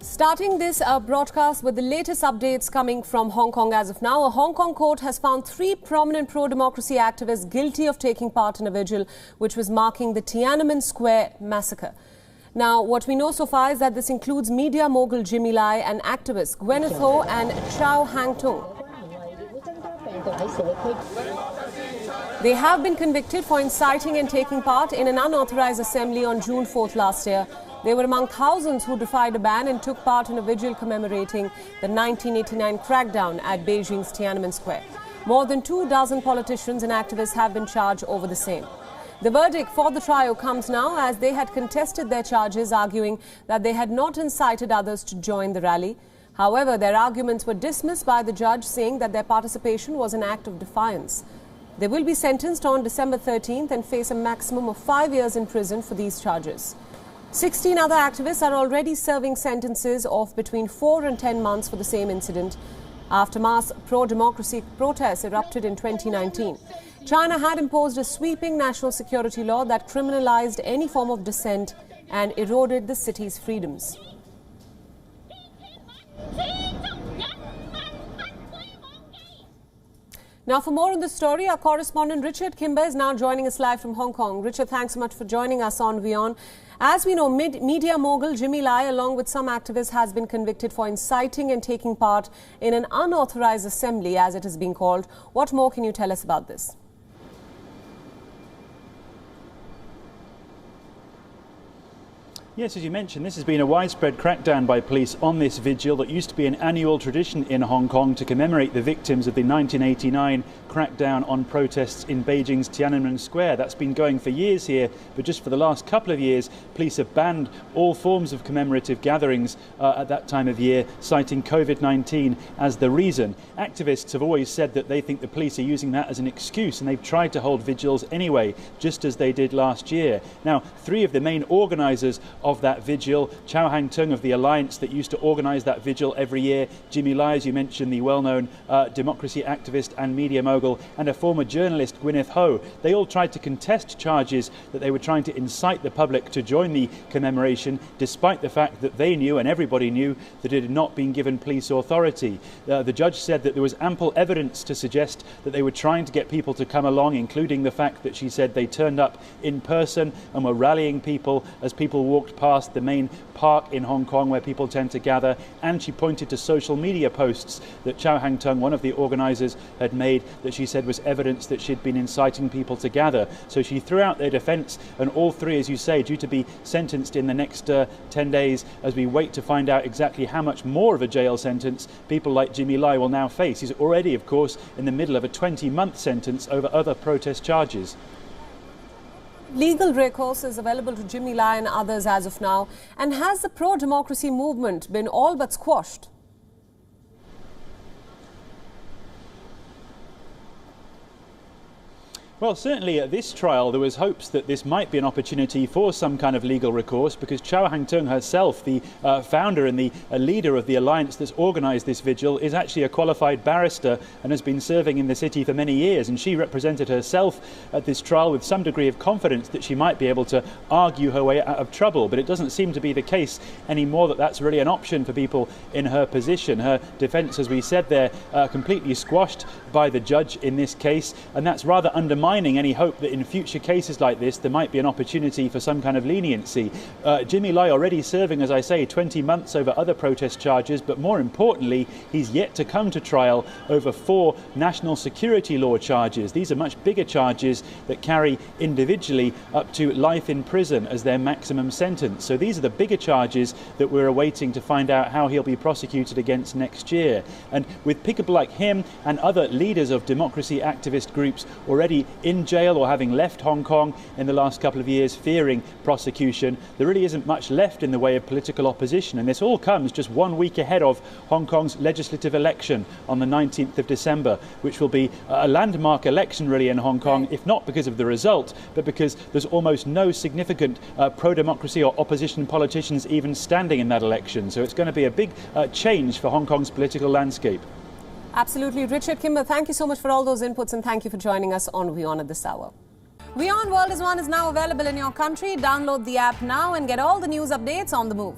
Starting this broadcast with the latest updates coming from Hong Kong as of now. A Hong Kong court has found 3 prominent pro-democracy activists guilty of taking part in a vigil which was marking the Tiananmen Square massacre. Now, what we know so far is that this includes media mogul Jimmy Lai and activists Gwyneth Ho and Chow Hang-tung. They have been convicted for inciting and taking part in an unauthorized assembly on June 4th last year. They were among thousands who defied a ban and took part in a vigil commemorating the 1989 crackdown at Beijing's Tiananmen Square. More than 24 politicians and activists have been charged over the same. The verdict for the trio comes now as they had contested their charges, arguing that they had not incited others to join the rally. However, their arguments were dismissed by the judge, saying that their participation was an act of defiance. They will be sentenced on December 13th and face a maximum of 5 years in prison for these charges. 16 other activists are already serving sentences of between 4 and 10 months for the same incident after mass pro-democracy protests erupted in 2019. China had imposed a sweeping national security law that criminalized any form of dissent and eroded the city's freedoms. Now, for more on the story, our correspondent Richard Kimber is now joining us live from Hong Kong. Richard, thanks so much for joining us on WION. As we know, media mogul Jimmy Lai, along with some activists, has been convicted for inciting and taking part in an unauthorized assembly, as it is being called. What more can you tell us about this? Yes, as you mentioned, this has been a widespread crackdown by police on this vigil that used to be an annual tradition in Hong Kong to commemorate the victims of the 1989 crackdown on protests in Beijing's Tiananmen Square. That's been going for years here, but just for the last couple of years, police have banned all forms of commemorative gatherings at that time of year, citing COVID-19 as the reason. Activists have always said that they think the police are using that as an excuse, and they've tried to hold vigils anyway, just as they did last year. Now, 3 of the main organisers of that vigil, Chow Hang-tung of the alliance that used to organise that vigil every year, Jimmy Lai, as you mentioned, the well-known democracy activist and media mogul, and a former journalist, Gwyneth Ho. They all tried to contest charges that they were trying to incite the public to join the commemoration, despite the fact that they knew, and everybody knew, that it had not been given police authority. The judge said that there was ample evidence to suggest that they were trying to get people to come along, including the fact that she said they turned up in person and were rallying people as people walked past the main park in Hong Kong where people tend to gather, and she pointed to social media posts that Chow Hang-tung, one of the organisers, had made that she said was evidence that she'd been inciting people to gather. So she threw out their defence, and all 3, as you say, due to be sentenced in the next 10 days as we wait to find out exactly how much more of a jail sentence people like Jimmy Lai will now face. He's already, of course, in the middle of a 20-month sentence over other protest charges. Legal recourse is available to Jimmy Lai and others as of now. And has the pro-democracy movement been all but squashed? Well, certainly at this trial there was hopes that this might be an opportunity for some kind of legal recourse, because Chow Hang-tung herself, the founder and the leader of the alliance that's organised this vigil, is actually a qualified barrister and has been serving in the city for many years, and she represented herself at this trial with some degree of confidence that she might be able to argue her way out of trouble. But it doesn't seem to be the case anymore that that's really an option for people in her position. Her defence, as we said there, completely squashed by the judge in this case, and that's rather undermining any hope that in future cases like this there might be an opportunity for some kind of leniency. Jimmy Lai already serving, as I say, 20 months over other protest charges, but more importantly, he's yet to come to trial over 4 national security law charges. These are much bigger charges that carry individually up to life in prison as their maximum sentence. So these are the bigger charges that we're awaiting to find out how he'll be prosecuted against next year. And with people like him and other leaders of democracy activist groups already in jail or having left Hong Kong in the last couple of years fearing prosecution, there really isn't much left in the way of political opposition. And this all comes just 1 week ahead of Hong Kong's legislative election on the 19th of December, which will be a landmark election really in Hong Kong, if not because of the result, but because there's almost no significant pro-democracy or opposition politicians even standing in that election. So it's going to be a big change for Hong Kong's political landscape. Absolutely. Richard Kimber, thank you so much for all those inputs, and thank you for joining us on WION at this hour. WION World is now available in your country. Download the app now and get all the news updates on the move.